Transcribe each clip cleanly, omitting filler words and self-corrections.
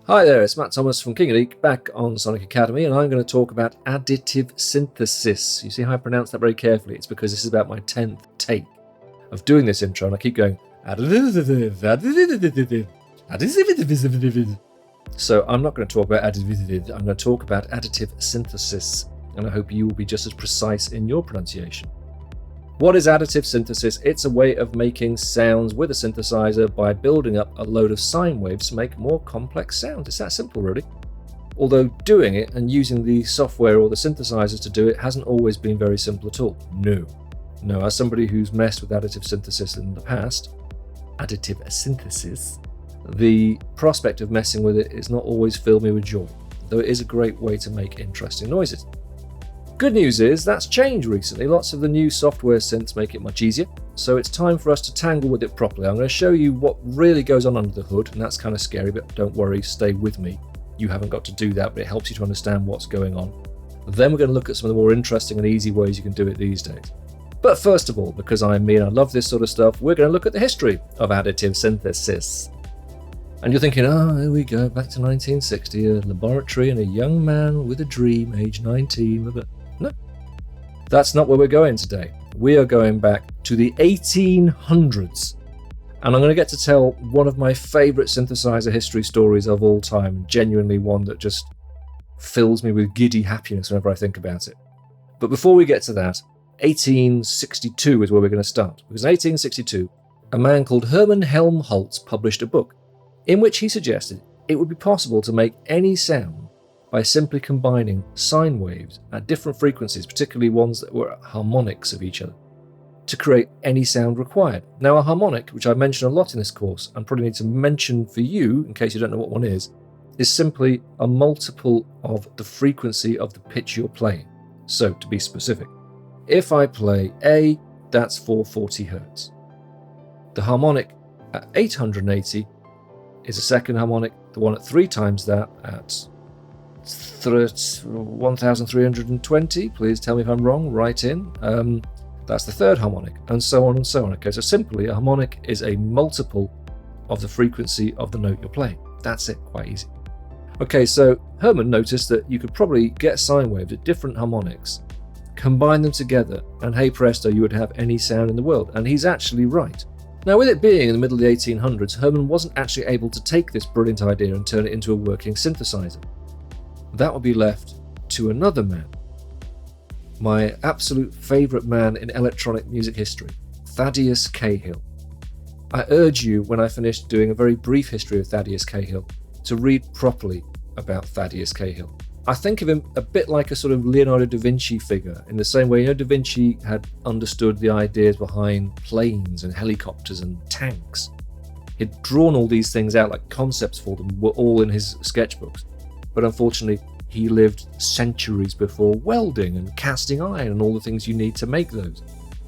Hi there, it's Matt Thomas from King of Geek back on Sonic Academy, and I'm going to talk about additive synthesis. You see how I pronounce that very carefully? It's because this is about my 10th take of doing this intro, and I keep going additive. So I'm not going to talk about additive, I'm going to talk about additive synthesis, and I hope you will be just as precise in your pronunciation. What is additive synthesis? It's a way of making sounds with a synthesizer by building up a load of sine waves to make more complex sounds. It's that simple, really. Although doing it and using the software or the synthesizers to do it hasn't always been very simple at all. No, as somebody who's messed with additive synthesis in the past, additive synthesis, the prospect of messing with it is not always filled me with joy, though it is a great way to make interesting noises. Good news is that's changed recently. Lots of the new software synths make it much easier, so it's time for us to tangle with it properly. I'm going to show you what really goes on under the hood, and that's kind of scary, but don't worry, stay with me. You haven't got to do that, but it helps you to understand what's going on. Then we're going to look at some of the more interesting and easy ways you can do it these days. But first of all, because I'm me and I love this sort of stuff, we're going to look at the history of additive synthesis. And you're thinking, here we go, back to 1960, a laboratory and a young man with a dream, age 19. No, that's not where we're going today. We are going back to the 1800s. And I'm going to get to tell one of my favourite synthesizer history stories of all time, genuinely one that just fills me with giddy happiness whenever I think about it. But before we get to that, 1862 is where we're going to start. Because in 1862, a man called Hermann Helmholtz published a book in which he suggested it would be possible to make any sound by simply combining sine waves at different frequencies, particularly ones that were harmonics of each other, to create any sound required. Now, a harmonic, which I mention a lot in this course, and probably need to mention for you, in case you don't know what one is simply a multiple of the frequency of the pitch you're playing. So, to be specific, if I play A, that's 440 Hz. The harmonic at 880 is a second harmonic, the one at 3 times that at 1320, please tell me if I'm wrong, write in. That's the third harmonic, and so on and so on. Okay, so simply a harmonic is a multiple of the frequency of the note you're playing. That's it, quite easy. Okay, so Hermann noticed that you could probably get sine waves at different harmonics, combine them together, and hey presto, you would have any sound in the world, and he's actually right. Now, with it being in the middle of the 1800s, Hermann wasn't actually able to take this brilliant idea and turn it into a working synthesizer. That would be left to another man, my absolute favourite man in electronic music history, Thaddeus Cahill. I urge you, when I finish doing a very brief history of Thaddeus Cahill, to read properly about Thaddeus Cahill. I think of him a bit like a sort of Leonardo da Vinci figure, in the same way, Da Vinci had understood the ideas behind planes and helicopters and tanks. He'd drawn all these things out like concepts for them, were all in his sketchbooks. But unfortunately, he lived centuries before welding and casting iron and all the things you need to make those.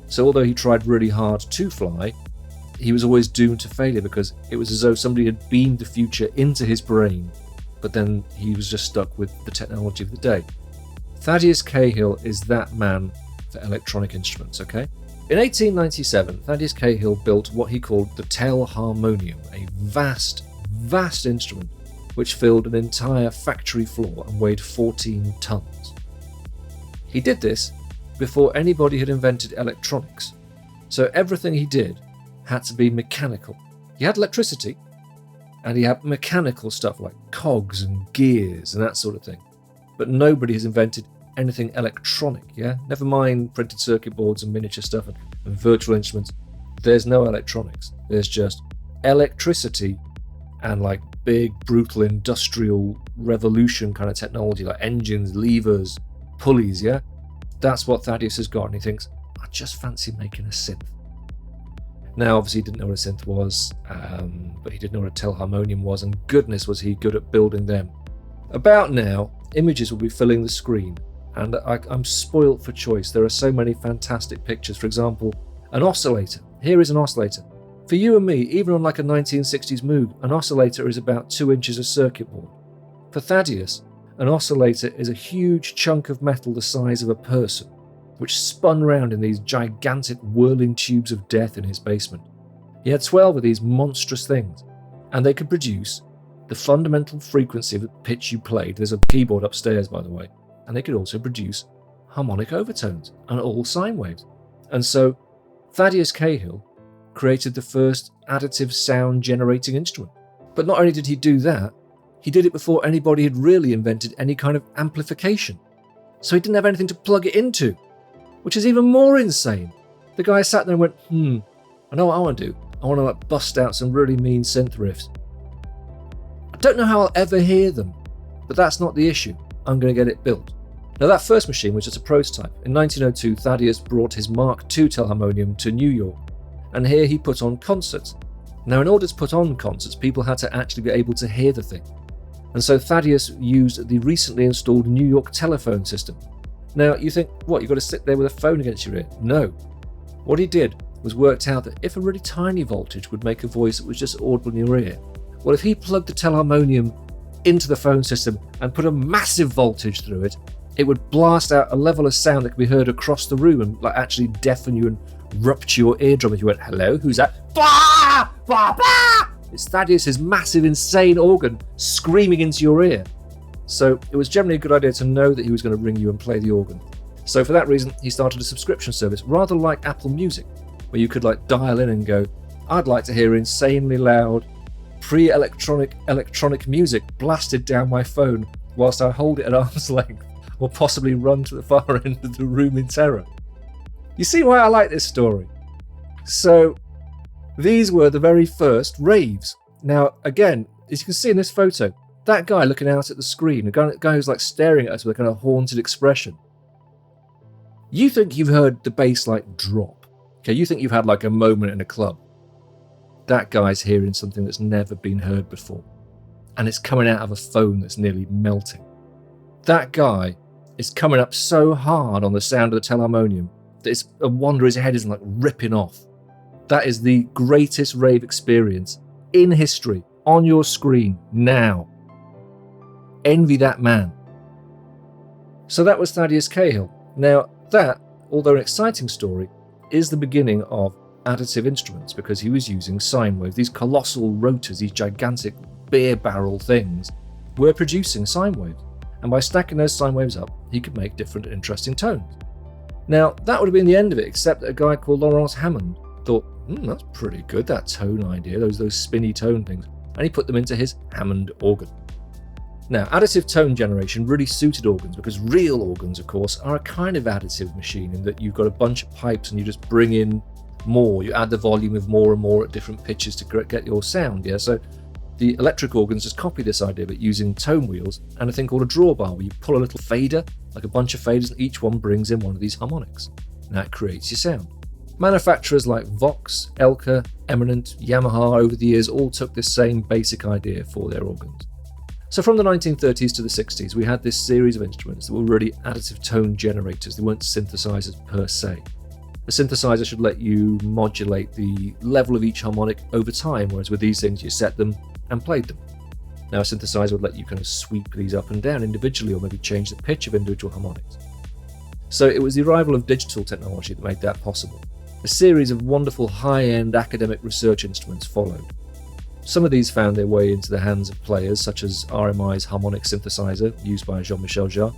So although he tried really hard to fly, he was always doomed to failure because it was as though somebody had beamed the future into his brain, but then he was just stuck with the technology of the day. Thaddeus Cahill is that man for electronic instruments, okay? In 1897, Thaddeus Cahill built what he called the telharmonium, a vast instrument which filled an entire factory floor and weighed 14 tons. He did this before anybody had invented electronics, so everything he did had to be mechanical. He had electricity, and he had mechanical stuff like cogs and gears and that sort of thing, but nobody has invented anything electronic, yeah? Never mind printed circuit boards and miniature stuff and virtual instruments. There's no electronics. There's just electricity and like big, brutal industrial revolution kind of technology, like engines, levers, pulleys, yeah? That's what Thaddeus has got, and he thinks, I just fancy making a synth. Now, obviously, he didn't know what a synth was, but he did know what a telharmonium was, and goodness was he good at building them. About now, images will be filling the screen, and I'm spoilt for choice. There are so many fantastic pictures. For example, an oscillator. Here is an oscillator. For you and me, even on like a 1960s Moog, an oscillator is about 2 inches of circuit board. For Thaddeus, an oscillator is a huge chunk of metal the size of a person, which spun round in these gigantic whirling tubes of death in his basement. He had 12 of these monstrous things, and they could produce the fundamental frequency of the pitch you played. There's a keyboard upstairs, by the way, and they could also produce harmonic overtones and all sine waves. And so Thaddeus Cahill created the first additive sound generating instrument. But not only did he do that, he did it before anybody had really invented any kind of amplification. So he didn't have anything to plug it into, which is even more insane. The guy sat there and went, I know what I want to do. I want to bust out some really mean synth riffs. I don't know how I'll ever hear them, but that's not the issue. I'm going to get it built. Now that first machine was just a prototype. In 1902, Thaddeus brought his Mark II telharmonium to New York, and here he put on concerts. Now in order to put on concerts, people had to actually be able to hear the thing. And so Thaddeus used the recently installed New York telephone system. Now you think, what, you've got to sit there with a phone against your ear? No. What he did was worked out that if a really tiny voltage would make a voice that was just audible in your ear, well, if he plugged the telharmonium into the phone system and put a massive voltage through it, it would blast out a level of sound that could be heard across the room and actually deafen you and rupture your eardrum if you went, hello, who's that? Blah! Blah! Blah! It's Thaddeus' massive, insane organ screaming into your ear. So it was generally a good idea to know that he was going to ring you and play the organ. So for that reason, he started a subscription service, rather like Apple Music, where you could dial in and go, I'd like to hear insanely loud, pre-electronic music blasted down my phone whilst I hold it at arm's length, or possibly run to the far end of the room in terror. You see why I like this story? So these were the very first raves. Now, again, as you can see in this photo, that guy looking out at the screen, a guy who's staring at us with a kind of haunted expression. You think you've heard the bass drop. Okay, you think you've had a moment in a club. That guy's hearing something that's never been heard before. And it's coming out of a phone that's nearly melting. That guy is coming up so hard on the sound of the telharmonium that it's a wonder his head isn't ripping off. That is the greatest rave experience in history, on your screen, now. Envy that man. So that was Thaddeus Cahill. Now that, although an exciting story, is the beginning of additive instruments, because he was using sine waves. These colossal rotors, these gigantic beer barrel things, were producing sine waves. And by stacking those sine waves up, he could make different interesting tones. Now, that would have been the end of it, except that a guy called Laurence Hammond thought, that's pretty good, that tone idea, those spinny tone things. And he put them into his Hammond organ. Now, additive tone generation really suited organs, because real organs, of course, are a kind of additive machine in that you've got a bunch of pipes and you just bring in more. You add the volume of more and more at different pitches to get your sound, yeah? So the electric organs just copy this idea, but using tone wheels and a thing called a drawbar, where you pull a little fader, like a bunch of faders, and each one brings in one of these harmonics. And that creates your sound. Manufacturers like Vox, Elka, Eminent, Yamaha over the years all took this same basic idea for their organs. So from the 1930s to the 60s, we had this series of instruments that were really additive tone generators. They weren't synthesizers per se. A synthesizer should let you modulate the level of each harmonic over time, whereas with these things you set them and played them. Now a synthesizer would let you kind of sweep these up and down individually, or maybe change the pitch of individual harmonics. So it was the arrival of digital technology that made that possible. A series of wonderful high-end academic research instruments followed. Some of these found their way into the hands of players, such as RMI's harmonic synthesizer, used by Jean-Michel Jarre,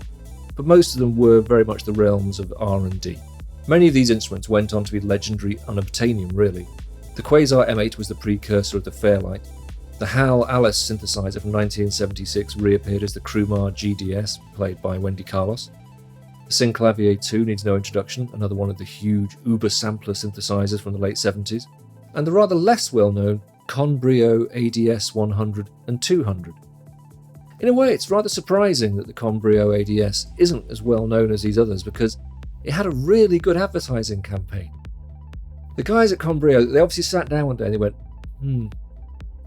but most of them were very much the realms of R&D. Many of these instruments went on to be legendary unobtainium, really. The Quasar M8 was the precursor of the Fairlight. The Hal Alice synthesizer from 1976 reappeared as the Krumar GDS, played by Wendy Carlos. The Synclavier 2 needs no introduction, another one of the huge Uber sampler synthesizers from the late 70s. And the rather less well-known Conbrio ADS 100 and 200. In a way, it's rather surprising that the Conbrio ADS isn't as well known as these others, because it had a really good advertising campaign. The guys at Conbrio, they obviously sat down one day and they went,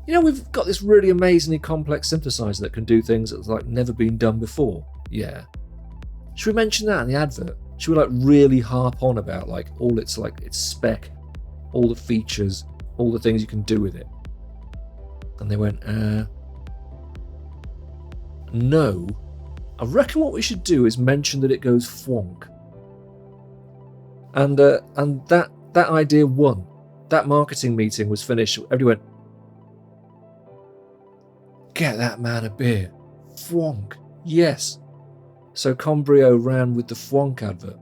we've got this really amazingly complex synthesizer that can do things that's never been done before. Yeah. Should we mention that in the advert? Should we really harp on about all its spec, all the features, all the things you can do with it? And they went, no. I reckon what we should do is mention that it goes fwonk. And that idea won. That marketing meeting was finished. Everybody went, Get that man a beer. Fwonk. Yes. So Combrio ran with the Fwonk advert.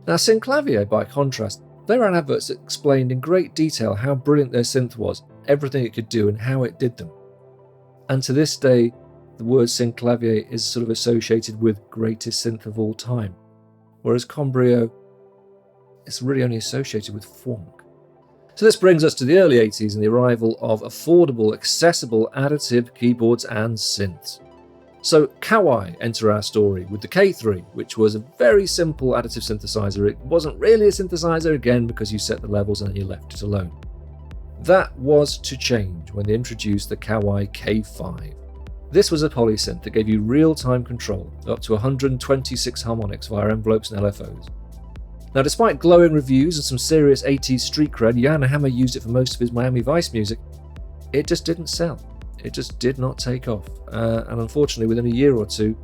Now Synclavier, by contrast, they ran adverts that explained in great detail how brilliant their synth was, everything it could do and how it did them. And to this day, the word Synclavier is sort of associated with greatest synth of all time, whereas Combrio is really only associated with Fwonk. So this brings us to the early 80s and the arrival of affordable, accessible, additive keyboards and synths. So Kawai enter our story with the K3, which was a very simple additive synthesizer. It wasn't really a synthesizer, again, because you set the levels and then you left it alone. That was to change when they introduced the Kawai K5. This was a polysynth that gave you real-time control, up to 126 harmonics via envelopes and LFOs. Now, despite glowing reviews and some serious 80s street cred, Jan Hammer used it for most of his Miami Vice music, it just didn't sell. It just did not take off. And unfortunately, within a year or two,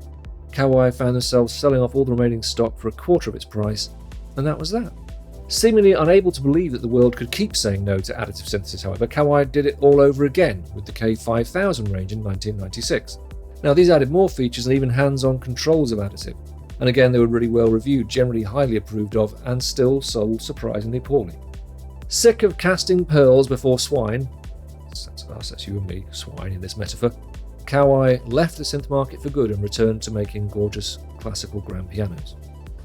Kawai found themselves selling off all the remaining stock for a quarter of its price, and that was that. Seemingly unable to believe that the world could keep saying no to additive synthesis, however, Kawai did it all over again with the K5000 range in 1996. Now, these added more features and even hands-on controls of additive. And again, they were really well reviewed, generally highly approved of, and still sold surprisingly poorly. Sick of casting pearls before swine, that's us, that's you and me, swine in this metaphor, Kawai left the synth market for good and returned to making gorgeous classical grand pianos.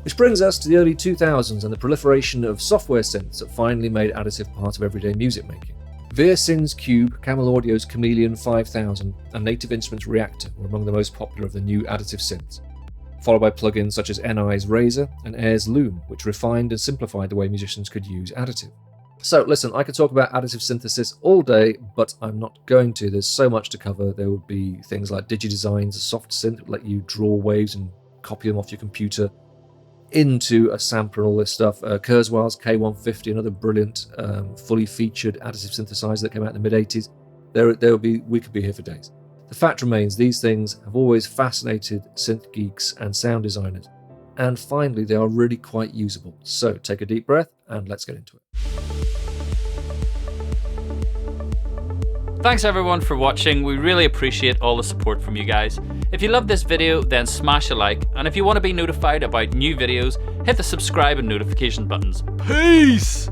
Which brings us to the early 2000s and the proliferation of software synths that finally made additive part of everyday music making. Versyn's Cube, Camel Audio's Chameleon 5000, and Native Instruments Reactor were among the most popular of the new additive synths, followed by plugins such as NI's Razor and Air's Loom, which refined and simplified the way musicians could use additive. So listen, I could talk about additive synthesis all day, but I'm not going to. There's so much to cover. There would be things like DigiDesign's soft synth that let you draw waves and copy them off your computer into a sampler and all this stuff. Kurzweil's K150, another brilliant, fully featured additive synthesizer that came out in the mid-80s. We could be here for days. The fact remains, these things have always fascinated synth geeks and sound designers. And finally, they are really quite usable. So take a deep breath and let's get into it. Thanks everyone for watching. We really appreciate all the support from you guys. If you love this video, then smash a like. And if you want to be notified about new videos, hit the subscribe and notification buttons. Peace!